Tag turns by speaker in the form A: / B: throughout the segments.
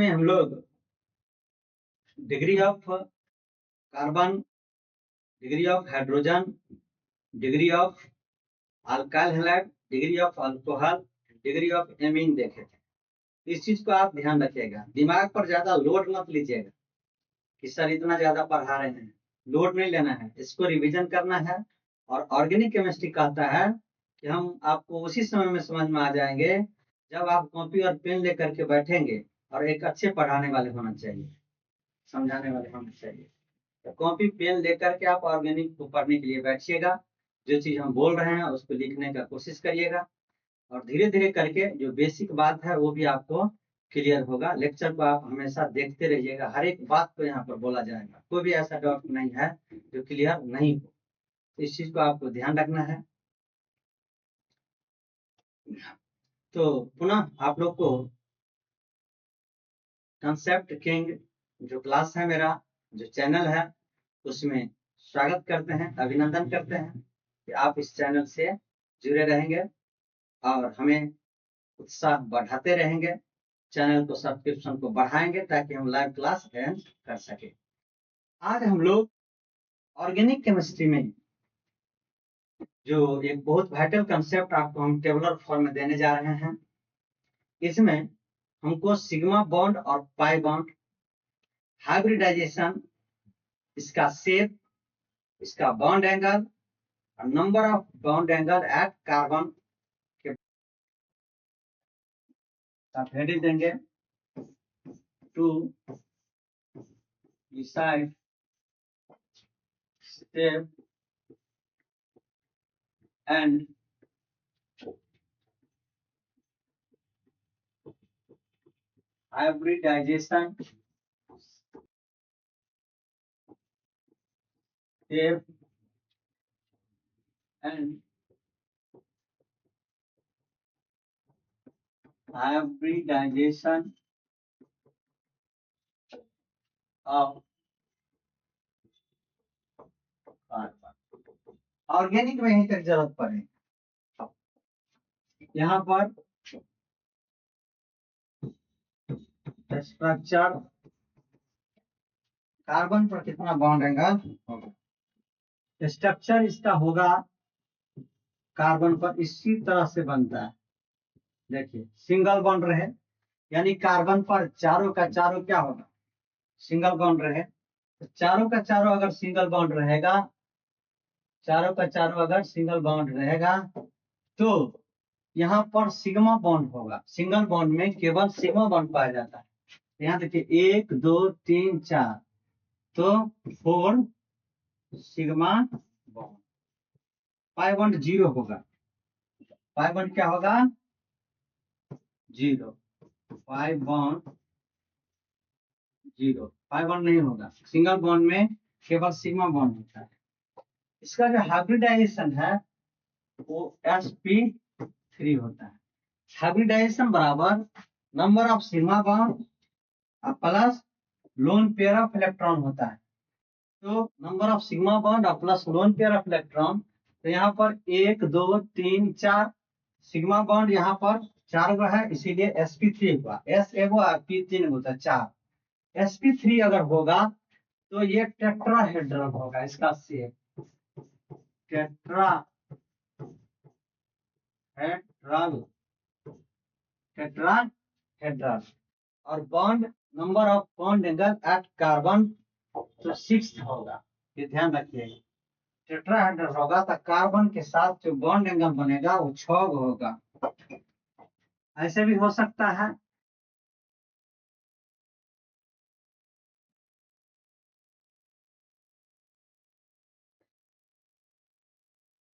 A: में हम लोग degree of carbon, degree of hydrogen, degree of alkyl halide, degree of alcohol, degree of amine देखे थे। इस चीज को आप ध्यान रखिएगा, दिमाग पर ज्यादा लोड मत लीजिएगा कि सर इतना ज्यादा पढ़ा रहे हैं, लोड नहीं लेना है, इसको रिवीजन करना है। और ऑर्गेनिक केमिस्ट्री कहता है कि हम आपको उसी समय में समझ में आ जाएंगे जब आप कॉपी और पेन लेकर के बैठेंगे और एक अच्छे पढ़ाने वाले होना चाहिए, समझाने वाले होना चाहिए। तो कॉपी पेन लेकर के आप ऑर्गेनिक को पढ़ने के लिए बैठिएगा, जो चीज हम बोल रहे हैं उसको लिखने का कोशिश करिएगा, और धीरे धीरे करके जो बेसिक बात है वो भी आपको क्लियर होगा। लेक्चर को आप हमेशा देखते रहिएगा, हर एक बात को यहाँ पर बोला जाएगा, कोई भी ऐसा डाउट नहीं है जो क्लियर नहीं हो। इस चीज को आपको ध्यान रखना है। तो पुनः आप लोग को कंसेप्ट किंग जो क्लास है मेरा, जो चैनल है, उसमें स्वागत करते हैं, अभिनंदन करते हैं कि आप इस चैनल से जुड़े रहेंगे और हमें उत्साह बढ़ाते रहेंगे। चैनल को सब्सक्रिप्शन को बढ़ाएंगे ताकि हम लाइव क्लास अटेंड कर सके। आज हम लोग ऑर्गेनिक केमिस्ट्री में जो एक बहुत वाइटल कंसेप्ट आपको हम टेबुलर फॉर्म में देने जा रहे हैं, इसमें हमको सिग्मा बॉन्ड और पाई बॉन्ड, हाइब्रिडाइजेशन, इसका शेप, इसका बॉन्ड एंगल और number of bond angle at carbon के हेडिंग देंगे to decide step and hybridization step and hybridization of carbon. Organic में ही तक जरूरत पड़े, यहाँ पर स्ट्रक्चर, कार्बन पर कितना बॉन्ड एंगल होगा, स्ट्रक्चर इसका होगा कार्बन पर इसी तरह से बनता है। देखिए सिंगल बॉन्ड रहे, यानी कार्बन पर चारों का चारों क्या होगा, सिंगल बॉन्ड रहे। तो चारों का चारों अगर सिंगल बॉन्ड रहेगा, चारों का चारों अगर सिंगल बॉन्ड रहेगा तो यहाँ पर सिग्मा बॉन्ड होगा। सिंगल बॉन्ड में केवल सिग्मा बॉन्ड पाया जाता है। यहाँ देखिए 1 2 3 4, तो 4 सिग्मा बॉन्ड। पाई बॉन्ड 0 होगा, पाई बॉन्ड क्या होगा, 0। पाई बॉन्ड 0, पाई बॉन्ड नहीं होगा। सिंगल बॉन्ड में केवल सिग्मा बॉन्ड होता है। इसका जो हाइब्रिडाइजेशन है वो sp3 होता है। हाइब्रिडाइजेशन बराबर number of sigma bond plus lone pair of electron होता है। तो नंबर ऑफ सिग्मा बॉन्ड और plus lone pair of electron, तो यहाँ पर 1 2 3 4 सिग्मा बॉन्ड यहाँ पर 4 गो है, इसीलिए sp3 हुआ। s एगो और p 3 होता है 4। sp3 अगर होगा तो ये टेट्राहेड्रल होगा, इसका शेप टेट्राहेड्रल, टेट्राहेड्रल। और bond number of bond angle at carbon तो 6 होगा, ये ध्यान रखिए। टेट्राहेड्रल होगा तो कार्बन के साथ जो बॉन्ड एंगल बनेगा वो 6 होगा। ऐसे भी हो सकता है,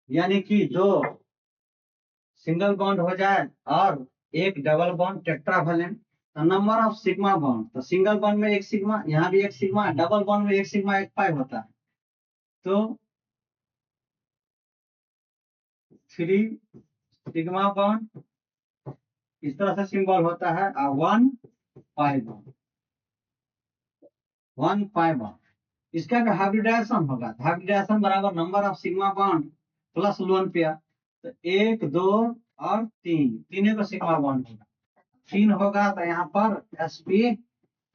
A: यानी कि 2 सिंगल बॉन्ड हो जाए और एक डबल बॉन्ड टेट्रावेलेंट, तो नंबर ऑफ सिग्मा बॉन्ड, तो सिंगल बॉन्ड में एक सिग्मा, यहाँ भी एक सिग्मा, डबल बॉन्ड में एक सिग्मा एक पाई होता है, तो 3 सिग्मा बॉन्ड इस तरह से सिंबल होता है और 1 पाई बॉन्ड, 1 पाई बॉन्ड। इसका जो हाइब्रिडाइजेशन होगा, हाइब्रिडाइजेशन बराबर number of sigma bond plus lone pair, तो 1 2 और 3, तीनों का सिग्मा बॉन्ड होगा, 3 होगा तो यहाँ पर sp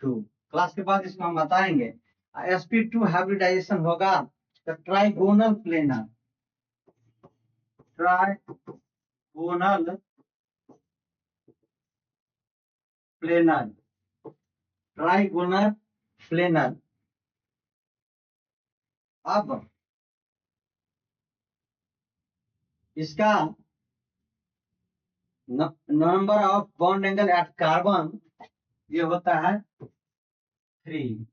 A: टू। क्लास के बाद इसको हम बताएंगे। sp2 हाइब्रिडाइजेशन होगा तो trigonal planar, trigonal planar, trigonal planar. अब इसका number of bond angle at carbon ये होता है 3।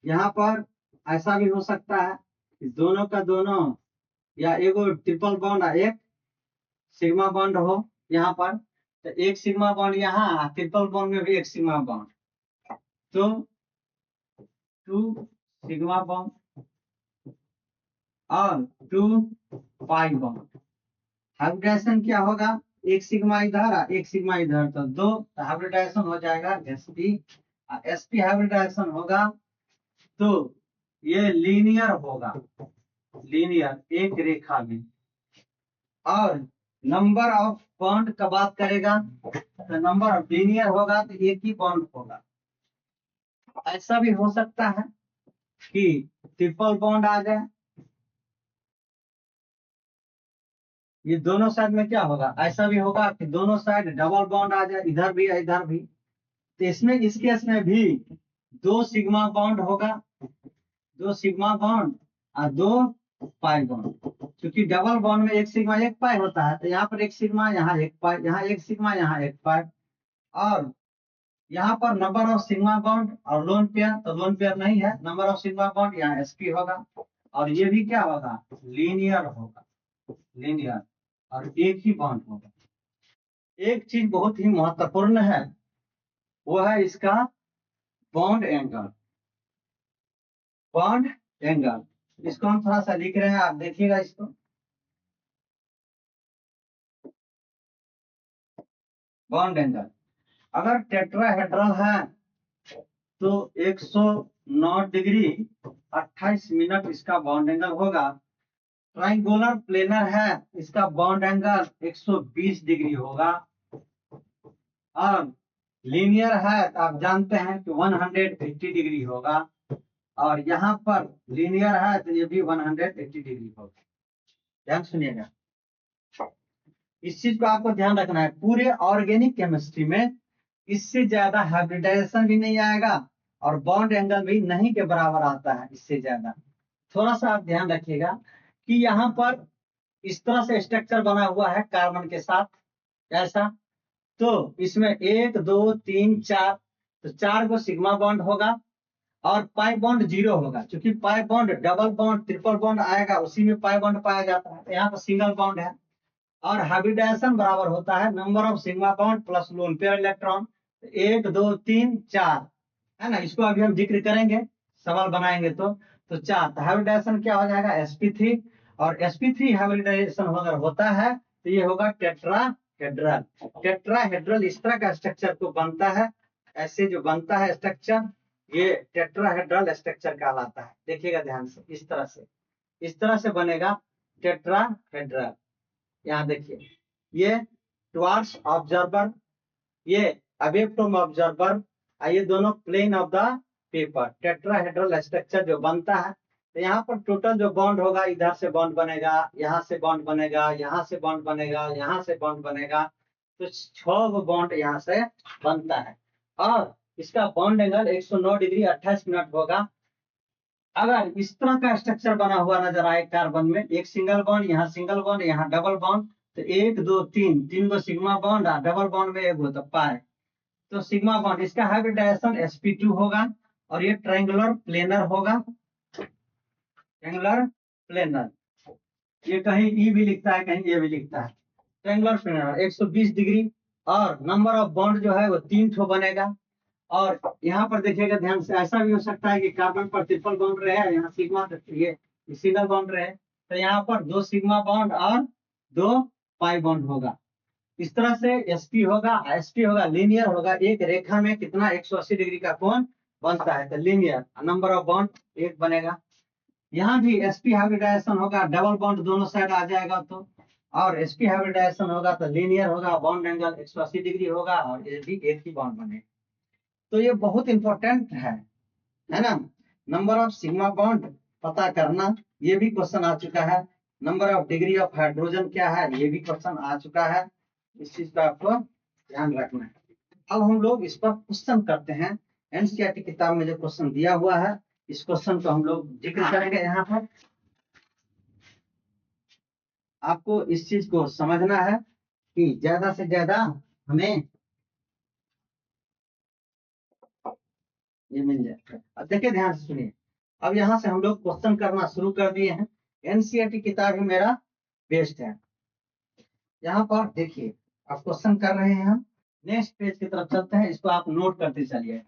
A: यहाँ पर ऐसा भी हो सकता है कि दोनों का दोनों या एगो ट्रिपल बॉन्ड एक सिग्मा बॉन्ड हो यहाँ पर, तो एक सिग्मा बॉन्ड यहाँ, ट्रिपल बॉन्ड में भी एक सिग्मा बॉन्ड, तो 2 सिग्मा बॉन्ड और 2 पाई बॉन्ड। हाइब्रिडाइजेशन क्या होगा, एक सिग्मा इधर एक सिग्मा इधर, तो 2 हाइब्रिडाइजेशन हो जाएगा sp। sp हाइब्रिडाइजेशन होगा तो ये लीनियर होगा, लीनियर एक रेखा में। और नंबर ऑफ बॉन्ड का बात करेगा तो नंबर ऑफ लीनियर होगा तो एक ही बॉन्ड होगा। ऐसा भी हो सकता है कि ट्रिपल बॉन्ड आ जाए, ये दोनों साइड में क्या होगा, ऐसा भी होगा कि दोनों साइड डबल बॉन्ड आ जाए, इधर भी इधर भी। तो इसमें इस केस में भी 2 सिग्मा बॉन्ड होगा, 2 सिग्मा बॉन्ड और 2 पाई बॉन्ड। क्योंकि डबल बॉन्ड में एक सिग्मा एक पाई होता है, तो यहाँ पर एक सिग्मा, यहाँ एक पाई, यहाँ एक सिग्मा, यहाँ एक पाई। और यहाँ पर नंबर ऑफ सिग्मा बॉन्ड और लोन पेयर, तो लोन पेयर नहीं है, नंबर ऑफ सिग्मा बॉन्ड यहाँ sp होगा। और ये भी क्या होगा, लीनियर होगा, लीनियर, और एक ही बॉन्ड होगा। एक चीज बहुत ही महत्वपूर्ण है, वो है इसका बॉन्ड एंगल। बॉन्ड एंगल इसको हम थोड़ा सा लिख रहे हैं, आप देखिएगा इसको। बॉन्ड एंगल अगर टेट्राहेड्रल है तो 109 डिग्री 28 मिनट इसका बॉन्ड एंगल होगा। ट्राइंगुलर प्लेनर है, इसका बॉन्ड एंगल 120 डिग्री होगा। और लीनियर है तो आप जानते हैं कि 180 डिग्री होगा। और यहाँ पर लीनियर है तो ये भी 180 डिग्री होगा। ध्यान सुनिएगा, इस चीज को आपको ध्यान रखना है। पूरे ऑर्गेनिक केमिस्ट्री में इससे ज्यादा हाइब्रिडाइजेशन भी नहीं आएगा और बॉन्ड एंगल भी नहीं के बराबर आता है इससे ज्यादा। थोड़ा सा आप ध्यान रखिएगा कि यहाँ पर इस तरह से स्ट्रक्चर बना हुआ है कार्बन के साथ, ऐसा। तो इसमें 1 2 3 4, तो 4 को सिग्मा बॉन्ड होगा और पाई बॉन्ड 0 होगा। क्योंकि pi bond double bond triple bond आएगा, उसी में पाई बॉन्ड पाया जाता है। यहाँ पर सिंगल बॉन्ड है। और हाइब्रिडाइजेशन बराबर होता है number of sigma bond plus lone pair electron. 1 2 3 4 है ना, इसको अभी हम जिक्र करेंगे, सवाल बनाएंगे तो 4। तो हाइब्रिडाइजेशन क्या हो जाएगा, sp3। और sp3 हाइब्रिडाइजेशन अगर होता है तो ये होगा टेट्राहेड्रल। टेट्राहेड्रल इस तरह का स्ट्रक्चर को बनता है, ऐसे जो बनता है स्ट्रक्चर, ये टेट्राहेड्रल स्ट्रक्चर कहलाता है। देखिएगा ध्यान से, इस तरह से बनेगा टेट्राहेड्रल। यहाँ देखिए, ये टुवार्ड्स ऑब्जर्वर, ये अवे फ्रॉम ऑब्जर्वर, ये दोनों plane of the paper. Tetrahedral structure जो बनता है, तो यहाँ पर टोटल जो बॉन्ड होगा, इधर से बॉन्ड बनेगा, यहाँ से बॉन्ड बनेगा, यहाँ से बॉन्ड बनेगा, यहाँ से बॉन्ड बनेगा, तो 6 बॉन्ड यहाँ से बनता है। और इसका बॉन्ड एंगल 109 डिग्री 28 मिनट होगा। अगर इस तरह का स्ट्रक्चर बना हुआ नजर आए कार्बन में, एक सिंगल बॉन्ड, यहाँ सिंगल बॉन्ड, यहाँ डबल बॉन्ड, तो 1 2 3 को सिग्मा बॉन्ड, डबल बॉन्ड में एक होता पाए, तो सिग्मा बॉन्ड, इसका हाइब्रिडाइजेशन sp2 होगा। और ये ट्रायंगुलर प्लेनर होगा, ट्रायंगुलर प्लेनर। ये कहीं ई भी लिखता है, कहीं ए भी लिखता है। ट्रायंगुलर प्लेनर 120 डिग्री, और नंबर ऑफ बॉन्ड जो है वो 3 ठो बनेगा। और यहाँ पर देखिएगा ध्यान से, ऐसा भी हो सकता है कि कार्बन पर ट्रिपल बॉन्ड रहे, यहाँ सिग्मा, ये सिंगल बॉन्ड रहे, तो यहाँ पर 2 सिग्मा बॉन्ड और 2 पाई बॉन्ड होगा। इस तरह से sp होगा लीनियर होगा। एक रेखा में कितना 180 डिग्री का कोण बनता है, तो लीनियर, नंबर ऑफ बॉन्ड 1 बनेगा। यहाँ भी sp हाइब्रिडाइजेशन होगा, डबल बॉन्ड दोनों साइड आ जाएगा तो। और sp हाइब्रिडाइजेशन होगा तो लीनियर होगा, बॉन्ड एंगल 180 डिग्री होगा और ये भी एक ही बॉन्ड बनेगा। तो ये बहुत इंपॉर्टेंट है ना। नंबर ऑफ सिग्मा बॉन्ड पता करना, ये भी क्वेश्चन आ चुका है। Number of degree of hydrogen क्या है, ये भी क्वेश्चन आ चुका है। इस चीज का आपको ध्यान रखना है। अब हम लोग इस पर क्वेश्चन करते हैं। एनसीईआरटी किताब में जो क्वेश्चन दिया हुआ है, इस क्वेश्चन को हम लोग जिक्र करेंगे यहाँ पर। आपको इस चीज को समझना है कि ज्यादा से ज्यादा हमें ये मिल जाए। अब देखिए ध्यान से सुनिए। अब यहाँ से हम लोग क्वेश्चन करना शुरू कर दिए हैं। एनसीईआरटी किताब ही मेरा बेस्ट है। यहाँ पर देखिए आप क्वेश्चन कर रहे हैं हम। नेक्स्ट पेज की तरफ चलते हैं, इसको आप नोट करते चलिए।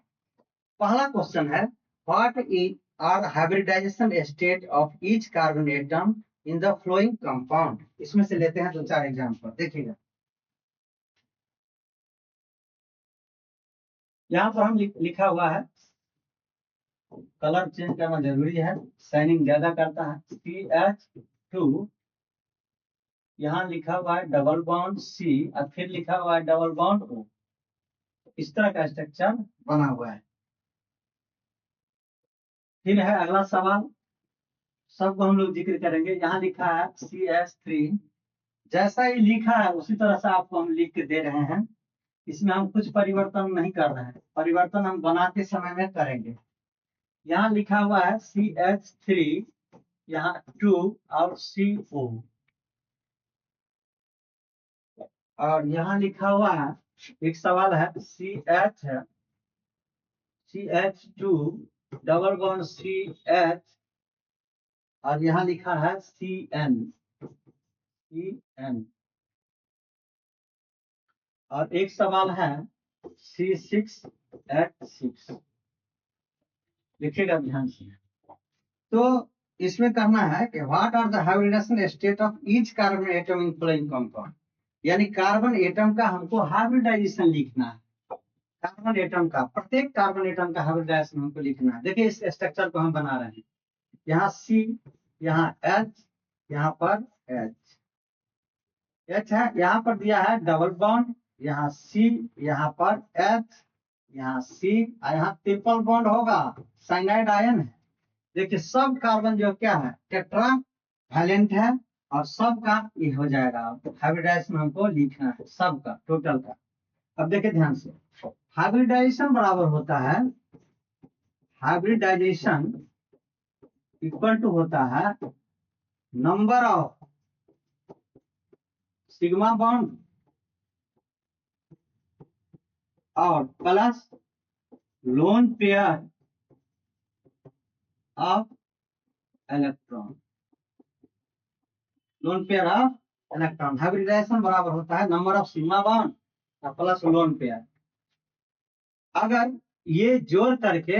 A: पहला क्वेश्चन है, what is are hybridization state of each carbon atom in the following compound. इसमें से लेते हैं 2-4 एग्जाम्पल, देखिएगा। यहाँ पर हम लिखा हुआ है, कलर चेंज करना जरूरी है, शाइनिंग ज्यादा करता है। CH2, यहाँ लिखा हुआ है डबल बॉन्ड C और फिर लिखा हुआ है डबल बॉन्ड O। इस तरह का स्ट्रक्चर बना हुआ है। फिर है अगला सवाल, सबको हम लोग जिक्र करेंगे। यहाँ लिखा है CH3, जैसा ही लिखा है उसी तरह से आपको हम लिख के दे रहे हैं। इसमें हम कुछ परिवर्तन नहीं कर रहे हैं, परिवर्तन हम बनाते समय में करेंगे। यहाँ लिखा हुआ है CH3, यहाँ 2 और CO, और यहाँ लिखा हुआ है, एक सवाल है CH2 डबल बॉन्ड CH, और यहाँ लिखा है CN। और एक सवाल है C6H6, लिखिएगा ध्यान से। तो इसमें करना है कि what are the hybridization state of each carbon atom in following compound, यानी कार्बन एटम का हमको हाइब्रिडाइजेशन लिखना है। कार्बन एटम का, प्रत्येक कार्बन एटम का हाइब्रिडाइजेशन हमको लिखना है। देखिए इस स्ट्रक्चर को हम बना रहे हैं। यहाँ C, यहाँ H, यहाँ पर H है, यहाँ पर दिया है डबल बॉन्ड, यहाँ C, यहाँ पर H, यहाँ C, और यहाँ ट्रिपल बॉन्ड होगा, साइनाइड आयन है। देखिए सब कार्बन जो क्या है, टेट्रा वैलेंट है, और सबका ये हो जाएगा। हाइब्रिडाइजेशन हमको लिखना है सबका, टोटल का। अब देखिए ध्यान से, हाइब्रिडाइजेशन बराबर होता है, हाइब्रिडाइजेशन इक्वल टू होता है नंबर ऑफ सिग्मा बॉन्ड और plus lone pair of electron. Lone pair of electron, hybridization बराबर होता है नंबर ऑफ सिग्मा बॉन्ड और प्लस लोन पेयर। अगर ये जोड़ करके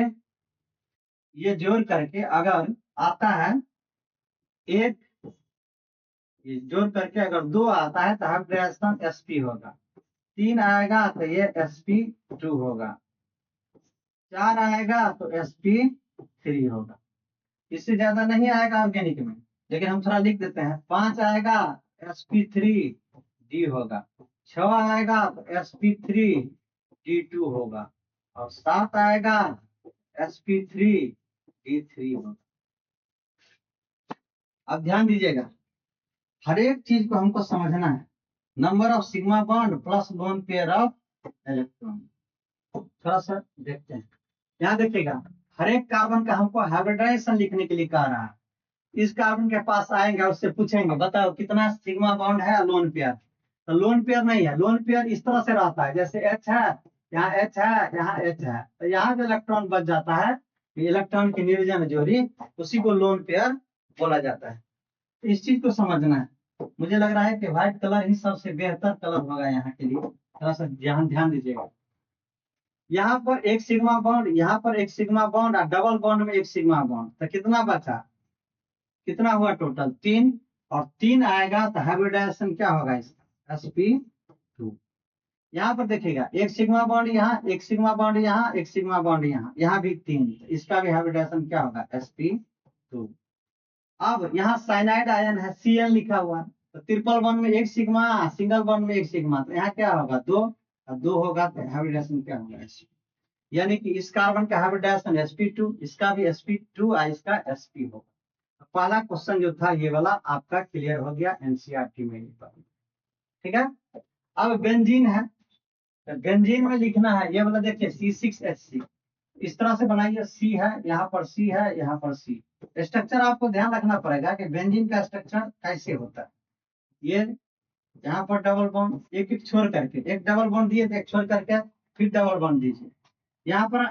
A: अगर आता है एक, ये जोड़ करके अगर 2 आता है तो हाइब्रिडाइजेशन sp होगा। 3 आएगा तो ये sp2 होगा। 4 आएगा तो sp3 होगा। इससे ज्यादा नहीं आएगा ऑर्गेनिक में, लेकिन हम थोड़ा लिख देते हैं। 5 आएगा sp3d होगा। 6 आएगा तो sp3d2 होगा, और 7 आएगा sp3d3 होगा। अब ध्यान दीजिएगा, हर एक चीज को हमको समझना है। Number of sigma bond plus lone pair of electron. थोड़ा सा देखते हैं, यहाँ देखिएगा, हर एक कार्बन का हमको हाइब्रिडाइजेशन लिखने के लिए कह रहा है। इस कार्बन के पास आएंगे, उससे पूछेंगे बताओ कितना सिग्मा बॉन्ड है लोन पेयर, तो लोन पेयर नहीं है। लोन पेयर इस तरह से रहता है, जैसे H है, यहाँ H है, यहाँ H है, तो यहाँ जो इलेक्ट्रॉन बच जाता है, इलेक्ट्रॉन की निर्जन जोड़ी, उसी को लोन पेयर बोला जाता है। इस चीज को समझना है। मुझे लग रहा है कि व्हाइट कलर ही सबसे बेहतर कलर होगा यहाँ के लिए, थोड़ा सा ध्यान दीजिएगा। यहाँ पर एक सिग्मा बॉन्ड, यहाँ पर एक सिग्मा बॉन्ड, और डबल बॉन्ड में एक सिग्मा बॉन्ड, तो कितना बचा, कितना हुआ टोटल 3, और 3 आएगा तो हाइब्रिडाइजेशन क्या होगा इसका, sp2। यहाँ पर देखिएगा, एक सिग्मा बॉन्ड यहाँ, एक सिग्मा बॉन्ड यहाँ, एक सिग्मा बॉन्ड यहाँ, यहाँ भी 3, इसका भी हाइब्रिडाइजेशन क्या होगा, sp2। अब यहाँ साइनाइड आयन है, Cl लिखा हुआ, तो ट्रिपल बॉन्ड में एक सिग्मा, सिंगल बॉन्ड में एक सिग्मा, तो यहाँ क्या होगा 2 और 2 होगा तो हाइब्रिडाइजेशन क्या होगा यानी कि इस कार्बन का हाइब्रिडाइजेशन sp2, इसका भी sp2 और इसका sp होगा। तो पहला क्वेश्चन जो था ये वाला आपका क्लियर हो गया एनसीईआरटी में। ठीक है, अब बेंजीन है, तो बेंजीन में लिखना है ये वाला, देखिए C6H6 इस तरह से बनाइए, C है यहाँ पर, C है यहाँ पर C। स्ट्रक्चर आपको ध्यान रखना पड़ेगा कि बेंजीन का स्ट्रक्चर कैसे होता है। ये यहाँ पर डबल बॉन्ड, एक एक छोड़ करके, एक डबल बॉन्ड दिए तो एक छोड़ करके फिर डबल बॉन्ड दीजिए। यहाँ पर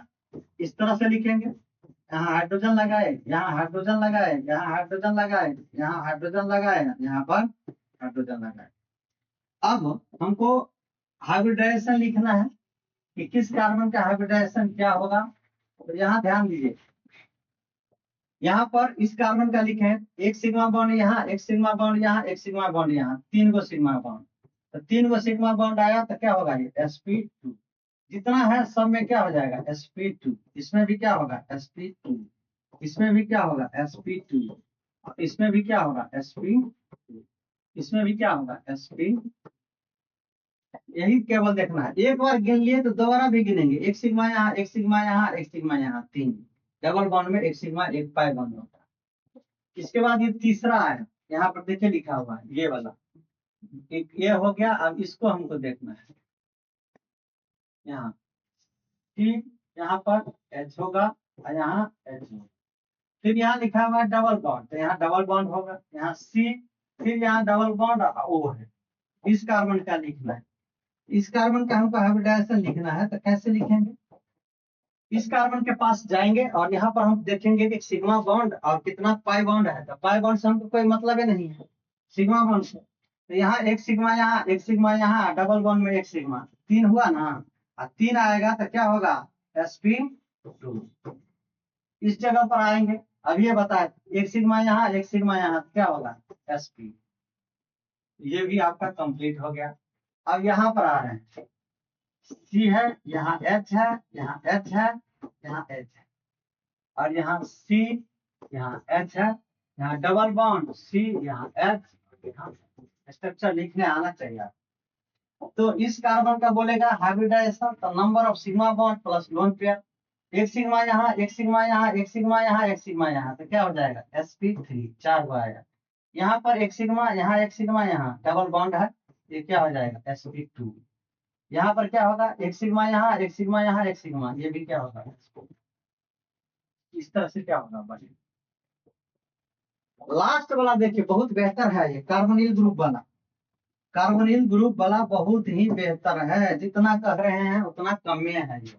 A: इस तरह से लिखेंगे, यहाँ हाइड्रोजन लगाए, यहाँ हाइड्रोजन लगाए, यहाँ हाइड्रोजन लगाए, यहाँ हाइड्रोजन लगाए, यहाँ पर हाइड्रोजन लगाए। अब हमको हाइब्रिडाइजेशन लिखना है कि किस कार्बन का हाइब्रिडाइजेशन क्या होगा। तो यहाँ ध्यान दीजिए, यहाँ पर इस कार्बन का लिखे एक सिग्मा बॉन्ड यहाँ, एक सिग्मा बॉन्ड यहाँ, एक सिग्मा बॉन्ड यहाँ, 3 गो सिग्मा बॉन्ड। तो 3 गो सिग्मा बॉन्ड आया तो क्या होगा ये sp2, जितना है सब में क्या हो जाएगा sp2, इसमें भी क्या होगा sp2, इसमें भी क्या होगा sp2, इसमें भी क्या होगा sp2, इसमें भी क्या होगा sp। यही केवल देखना है, एक बार गिन लिए तो दोबारा भी गिनेंगे, एक सिग्मा यहाँ, एक सिग्मा यहाँ, एक सिग्मा यहाँ, 3 डबल बॉन्ड में एक सिग्मा एक पाई बॉन्ड होता है। इसके बाद ये तीसरा है, यहाँ पर देखिए लिखा हुआ है ये वाला, एक ये हो गया। अब इसको हमको देखना है, यहाँ ठीक, यहाँ पर H होगा और यहाँ H होगा, फिर यहाँ लिखा हुआ है डबल बॉन्ड, तो यहाँ डबल बॉन्ड होगा, यहाँ C, फिर यहाँ डबल बॉन्ड O है। इस कार्बन का लिखना है, इस कार्बन का हमको हाइब्रिडाइजेशन लिखना है, तो कैसे लिखेंगे, इस कार्बन के पास जाएंगे और यहाँ पर हम देखेंगे कि सिग्मा बॉन्ड और कितना पाई बॉन्ड है। तो पाई बॉन्ड से हमको कोई मतलब ही नहीं है, सिग्मा बॉन्ड से। तो यहाँ एक सिग्मा यहाँ, एक सिग्मा यहाँ, डबल बॉन्ड में एक सिग्मा, 3 हुआ ना, और 3 आएगा तो क्या होगा sp2। इस जगह पर आएंगे, अब ये बताए एक सिग्मा यहाँ, एक सिग्मा यहाँ, क्या होगा sp। ये भी आपका कंप्लीट हो गया। अब यहाँ पर आ रहे हैं, C है, यहाँ H है, यहाँ H है, यहाँ H है, और यहाँ C, यहाँ H है, यहाँ डबल बॉन्ड C, यहाँ H, यहाँ स्ट्रक्चर लिखने आना चाहिए। तो इस कार्बन का बोलेगा हाइब्रिडाइजेशन, तो number of sigma bond plus lone pair, एक सिग्मा यहाँ, एक सिग्मा यहाँ, एक सिग्मा यहाँ, एक सिग्मा यहाँ, तो क्या हो जाएगा sp3, 4 हो आएगा। यहाँ पर एक सिग्मा यहाँ, एक सिग्मा यहाँ, डबल बॉन्ड है, ये क्या हो जाएगा sp2। यहाँ पर क्या होगा एक सिग्मा यहाँ, एक सिग्मा यहाँ, एक सिग्मा, ये भी क्या होगा, इस तरह से क्या होगा बने। लास्ट वाला देखिए बहुत बेहतर है, ये कार्बोनिल ग्रुप वाला, कार्बोनिल ग्रुप वाला बहुत ही बेहतर है, जितना कह रहे हैं उतना कम में है ये।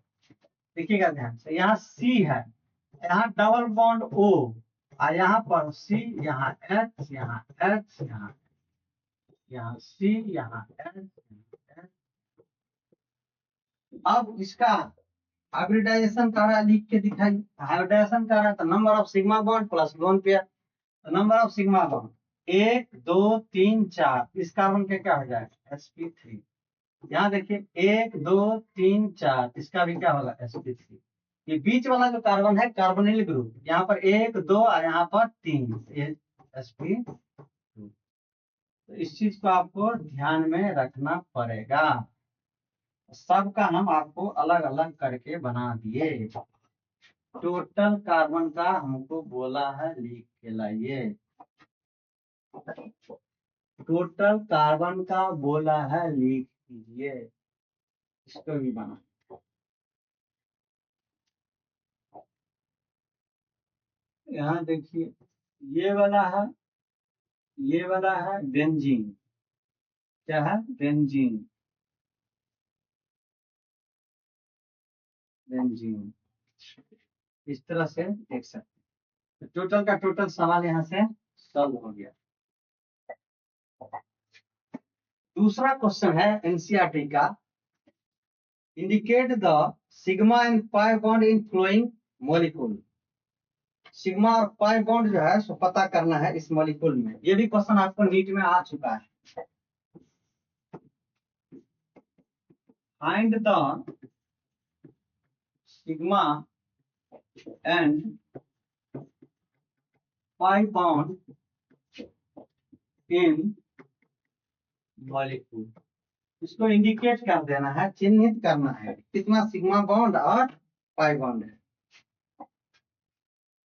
A: देखिएगा ध्यान से, यहाँ C है, यहाँ डबल बॉन्ड O, और यहाँ पर C, यहाँ H, यहाँ H, यहाँ C, यहाँ H। अब इसका हाइब्रिडाइजेशन कर रहा है, लिख के दिखाइए, हाइब्रिडाइजेशन कर रहा है तो number of sigma bond plus lone pair, number of sigma bond 1 2 3 4, इस कार्बन के क्या हो जाएगा sp3। यहाँ देखिए 1 2 3 4, इसका भी क्या होगा sp3। ये बीच वाला जो कार्बन है कार्बोनिल ग्रुप, यहाँ पर 1 2 और यहाँ पर 3, ये sp2। तो इस चीज को आपको ध्यान में रखना पड़ेगा, सबका हम आपको अलग अलग करके बना दिए। टोटल कार्बन का हमको बोला है लिख के लाइए, टोटल कार्बन का बोला है लिख लीजिए, इसको भी बना। यहाँ देखिए ये वाला है, ये वाला है बेंजीन, क्या है बेंजीन, बेंजीन इस तरह से देख सकते हैं। टोटल का टोटल सवाल यहाँ से सॉल्व हो गया। दूसरा क्वेश्चन है एनसीईआरटी का, indicate the sigma and pi bond in following molecule. Sigma और पाई बॉन्ड जो है सो पता करना है इस मॉलिक्यूल में, ये भी क्वेश्चन आपको नीट में आ चुका है। Find the sigma and pi bond in molecule. इसको इंडिकेट कर देना है, चिन्हित करना है कितना सिग्मा बॉन्ड और पाई बॉन्ड है।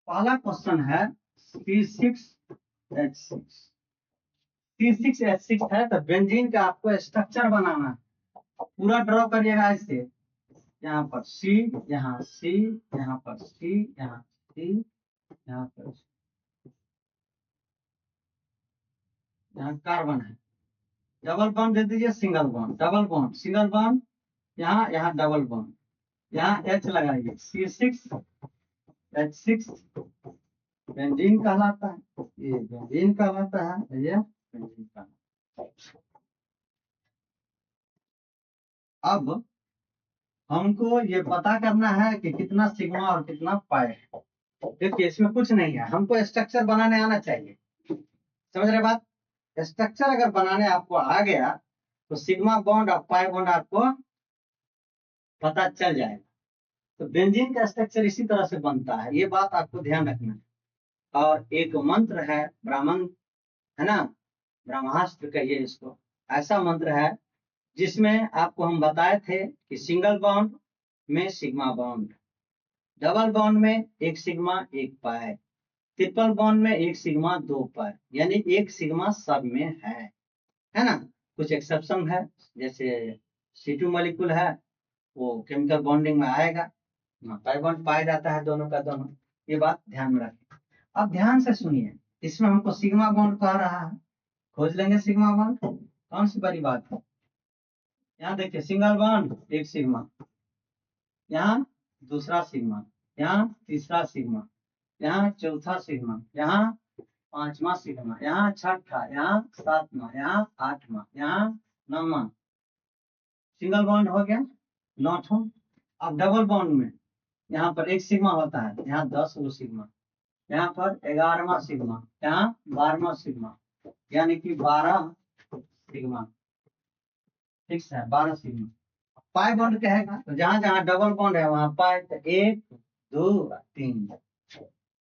A: पहला क्वेश्चन है C6H6। C6H6 है तो बेंजीन का आपको स्ट्रक्चर बनाना है, पूरा ड्रॉ करिएगा ऐसे। यहाँ पर C, यहाँ C, यहाँ पर C, यहाँ C, यहाँ पर यहाँ कार्बन है, डबल बॉन्ड दे दीजिए, single bond, double bond, single bond, यहाँ यहाँ डबल बॉन्ड, यहाँ H लगाइए, C6H6 बेंजीन कहलाता है, ये बेंजीन कहलाता है, ये बेंजीन कहलाता है। अब हमको ये पता करना है कि कितना सिग्मा और कितना पाई है। देखिए इसमें कुछ नहीं है, हमको स्ट्रक्चर बनाने आना चाहिए, समझ रहे बात। स्ट्रक्चर अगर बनाने आपको आ गया तो सिग्मा बॉन्ड और पाई बॉन्ड आपको पता चल जाएगा। तो बेंजीन का स्ट्रक्चर इसी तरह से बनता है, ये बात आपको ध्यान रखना है। और एक मंत्र है ब्राह्मण, है ना, ब्रह्मास्त्र कहिए इसको, ऐसा मंत्र है जिसमें आपको हम बताए थे कि सिंगल बॉन्ड में सिग्मा बॉन्ड, डबल बॉन्ड में एक सिग्मा एक पाई, ट्रिपल बॉन्ड में एक सिग्मा दो पाई, यानी एक सिग्मा सब में है ना। कुछ एक्सेप्शन है, जैसे C2 मॉलिक्यूल है वो केमिकल बॉन्डिंग में आएगा, पाई बॉन्ड पाया जाता है दोनों का दोनों, ये बात ध्यान में रखें। अब ध्यान से सुनिए, इसमें हमको सिग्मा बॉन्ड कह रहा है, खोज लेंगे सिग्मा बॉन्ड, कौन सी बड़ी बात है। यहाँ देखिए सिंगल बॉन्ड एक सिग्मा, यहाँ दूसरा सिग्मा, यहाँ तीसरा सिग्मा, यहाँ चौथा सिग्मा, यहाँ पांचवा सिग्मा, यहाँ छठा, यहाँ सातवां, यहाँ आठवां, यहाँ नौवां, सिंगल बॉन्ड हो गया 9। अब डबल बॉन्ड में यहाँ पर एक सिग्मा होता है, यहाँ 10 गो सिग्मा, यहाँ पर 11वां सिग्मा, यहाँ 12वां सिग्मा, यानी कि 12 सिग्मा, ठीक है 12 सिग्मा। पाई बॉन्ड कहेगा तो जहां जहां डबल बॉन्ड है वहां पाई, तो 1 2 3,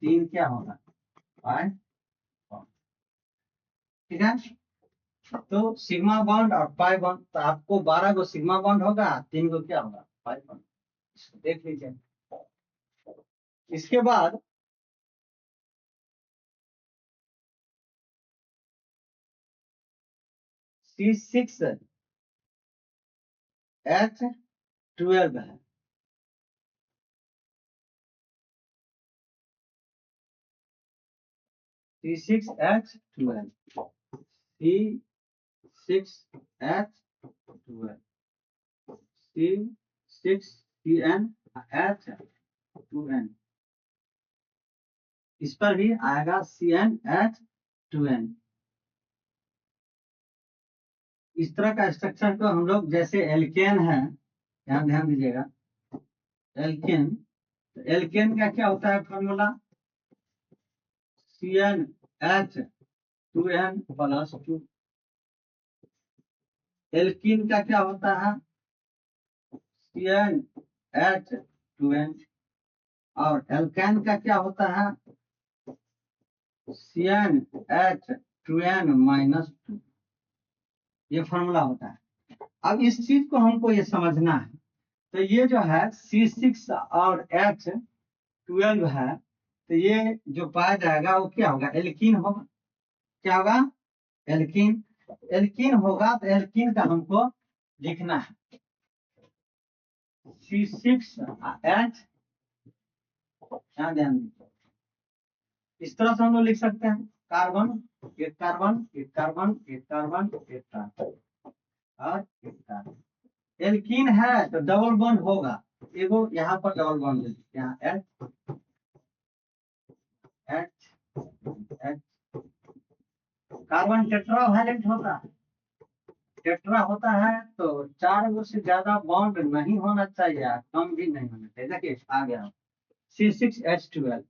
A: 3 क्या होगा पाई बॉन्ड, ठीक है। तो सिग्मा बॉन्ड और पाई बॉन्ड, तो आपको 12 गो सिग्मा बॉन्ड होगा, 3 गो क्या होगा पाई बॉन्ड, देख लीजिए। इसके बाद C6H12 है, C6H12, C6H12, C6CnH2n, इस पर भी आएगा CnH2n। इस तरह का स्ट्रक्चर को हम लोग, जैसे एल्केन है, यहाँ ध्यान दीजिएगा, एल्केन, तो एल्केन का क्या होता है फॉर्मूला, CnH2n+2। एल्कीन का क्या होता है CnH2n, और एल्केन का क्या होता है CnH2n-2, ये फॉर्मूला होता है। अब इस चीज को हमको ये समझना है, तो ये जो है C6 और H12 है, तो ये जो पाया जाएगा वो क्या होगा, एल्कीन होगा, क्या होगा एल्कीन, एल्कीन होगा। तो एल्कीन का हमको लिखना है C6H, ध्यान दीजिए, इस तरह से हम लोग लिख सकते हैं, कार्बन एक कार्बन एक कार्बन एक कार्बन एक कार्बन और एक कार्बन। एल्कीन है तो डबल बॉन्ड होगा, एगो यहाँ पर डबल बॉन्ड दे, यहाँ H कार्बन टेट्रावैलेंट होता है, टेट्रा होता है तो 4 गो से ज्यादा बॉन्ड नहीं होना चाहिए, कम भी नहीं होना चाहिए। देखिए आ गया C6H12,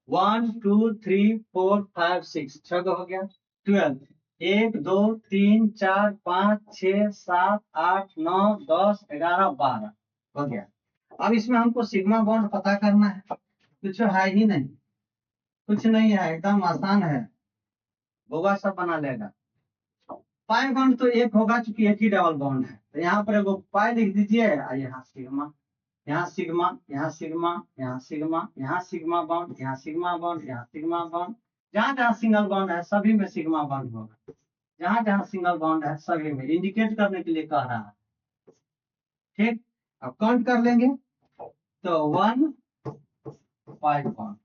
A: 1 2 3 4 5 6, 6 हो गया, 12, 1 2 3 4 5 6 7 8 9 10 11 12 हो गया। अब इसमें हमको सिग्मा बॉन्ड पता करना है, कुछ है ही नहीं, कुछ नहीं है, एकदम आसान है, होगा सब बना लेगा। पाई बॉन्ड तो एक होगा, चूंकि एक ही डबल बॉन्ड है, तो यहाँ पर एगो पाई लिख दीजिए, यहाँ सिग्मा, यहाँ सिग्मा, यहाँ सिग्मा, यहाँ सिग्मा, यहाँ सिग्मा बॉन्ड, यहाँ सिग्मा बॉन्ड, यहाँ सिग्मा बॉन्ड। जहाँ जहाँ सिंगल बॉन्ड है सभी में सिग्मा बॉन्ड होगा, जहाँ जहाँ सिंगल बॉन्ड है सभी में, इंडिकेट करने के लिए कह रहा है। ठीक, अब काउंट कर लेंगे तो 1 पाई बॉन्ड,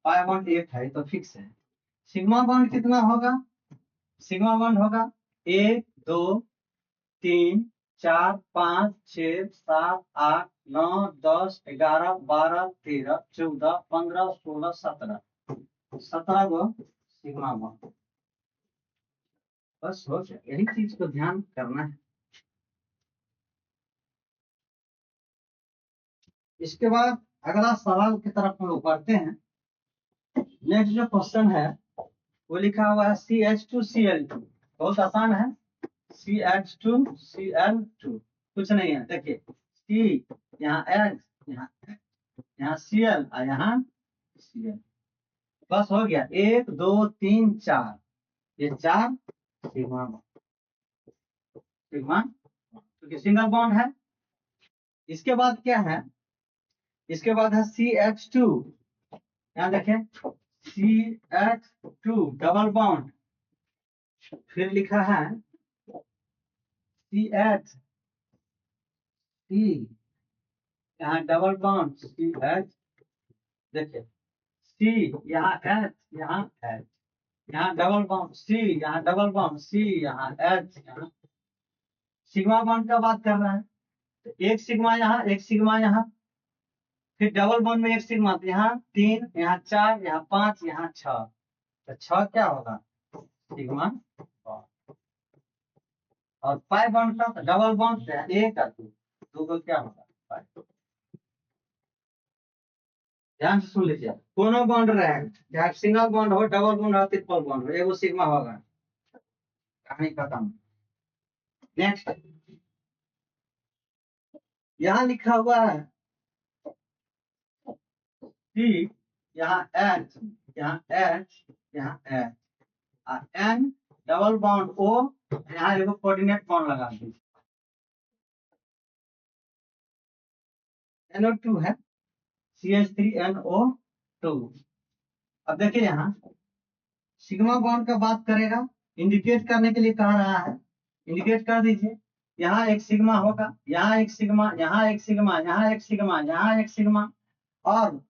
A: पाई बॉन्ड एक है तो फिक्स है। सिग्मा बॉन्ड कितना होगा? सिग्मा बॉन्ड होगा 1 2 3 4 5 6 7 8 9 10 11 12 13 14 15 16 17 गो सिग्मा बॉन्ड। बस हो गया, यही चीज को ध्यान करना है। इसके बाद अगला सवाल की तरफ हम लोग बढ़ते हैं। नेक्स्ट जो क्वेश्चन है वो लिखा हुआ है CH2Cl2, बहुत आसान है। CH2Cl2 कुछ नहीं है, देखिए C, यहाँ H, यहाँ Cl और यहाँ Cl। बस हो गया, 1 2 3 4, ये 4 सिग्मा सिग्मा, क्योंकि सिंगल बॉन्ड है। इसके बाद क्या है? इसके बाद है CH2, यहाँ देखें CH2 डबल बॉन्ड, फिर लिखा है CH, C, यहाँ डबल बॉन्ड CH, देखिए C, यहाँ H, यहाँ H, यहाँ डबल बॉन्ड C, यहाँ डबल बॉन्ड C, यहाँ H, यहाँ सिग्मा बॉन्ड का बात कर रहा है, तो एक सिग्मा यहाँ, एक सिग्मा यहाँ, फिर डबल बॉन्ड में एक सिग्मा, तो यहाँ 3, यहाँ 4, यहाँ 5, यहाँ 6, तो 6 क्या होगा? Sigma bond. और पाई बॉन्ड का डबल बॉन्ड एक और दो को क्या होगा? पाई। ध्यान से सुन लीजिए, दोनों बॉन्ड रहे, चाहे सिंगल बॉन्ड हो, डबल बॉन्ड हो, ट्रिपल बॉन्ड हो, एगो सिग्मा होगा, कहानी खत्म। नेक्स्ट यहाँ लिखा हुआ है C, यहाँ H, यहाँ H, यहाँ H, N double bond O, यहाँ एगो कोऑर्डिनेट बॉन्ड लगा दीजिए, NO2 है, CH3NO2। अब देखिए यहाँ सिग्मा बॉन्ड का बात करेगा, इंडिकेट करने के लिए कह रहा है, इंडिकेट कर दीजिए। यहाँ एक सिग्मा होगा, यहाँ एक सिग्मा, यहाँ एक सिग्मा, यहाँ एक सिग्मा, यहाँ एक सिग्मा, और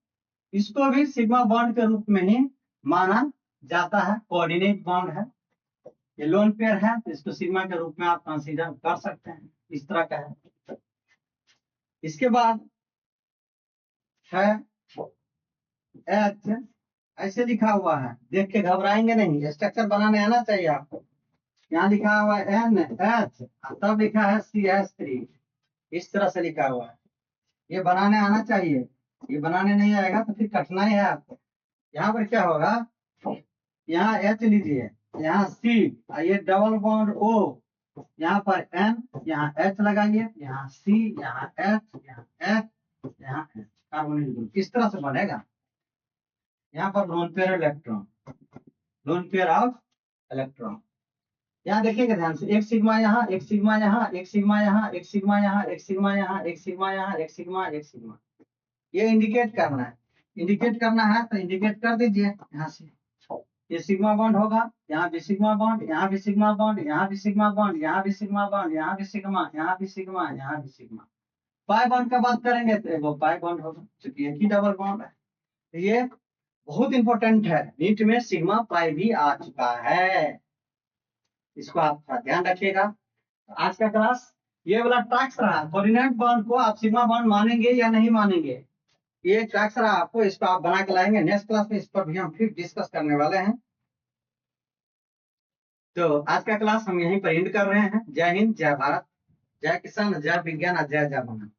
A: इसको भी सिग्मा बॉन्ड के रूप में ही माना जाता है, कोऑर्डिनेट बॉन्ड है, ये लोन पेयर है, तो इसको सिग्मा के रूप में आप कंसीडर कर सकते हैं, इस तरह का है। इसके बाद है H, ऐसे लिखा हुआ है, देख के घबराएंगे नहीं, स्ट्रक्चर बनाने आना चाहिए आपको। यहाँ लिखा हुआ है NH, तब लिखा है CH3, इस तरह से लिखा हुआ है, ये बनाने आना चाहिए, ये बनाने नहीं आएगा तो फिर कठिनाई है आपको। यहाँ पर क्या होगा, यहाँ H लीजिए, यहाँ C, ये डबल बॉन्ड O, यहाँ पर N, यहाँ H लगाइए, यहाँ C, यहाँ H, यहाँ H, यहाँ H, कार्बोनिल ग्रुप इस तरह से बनेगा। यहाँ पर lone pair electron, lone pair of electron. यहाँ देखिएगा ध्यान से, एक सिग्मा यहाँ, एक सिग्मा यहाँ, एक सिग्मा यहाँ, एक सिग्मा यहाँ, एक सिग्मा यहाँ, एक सिग्मा यहाँ, एक सिग्मा, एक सिग्मा, ये इंडिकेट करना है। इंडिकेट करना है तो इंडिकेट कर दीजिए यहाँ से, ये सिग्मा बॉन्ड होगा, यहाँ भी सिग्मा बॉन्ड, यहाँ भी सिग्मा बॉन्ड, यहाँ भी सिग्मा बॉन्ड, यहाँ भी सिग्मा बॉन्ड, यहाँ भी सिग्मा, यहाँ भी सिग्मा, यहाँ भी सिग्मा। पाई बॉन्ड का बात करेंगे तो वो पाई बॉन्ड होगा, क्योंकि एक ही डबल बॉन्ड है। तो ये बहुत इंपॉर्टेंट है, नीट में सिग्मा पाई भी आ चुका है, इसको आप ध्यान रखिएगा। आज का क्लास ये वाला टास्क रहा, कोऑर्डिनेट बॉन्ड को आप सिग्मा बॉन्ड मानेंगे या नहीं मानेंगे, ये टास्क रहा आपको, इसको आप बना के लाएंगे। नेक्स्ट क्लास में इस पर भी हम फिर डिस्कस करने वाले हैं। तो आज का क्लास हम यहीं पर एंड कर रहे हैं। जय हिंद, जय भारत, जय किसान, जय विज्ञान, जय जवान।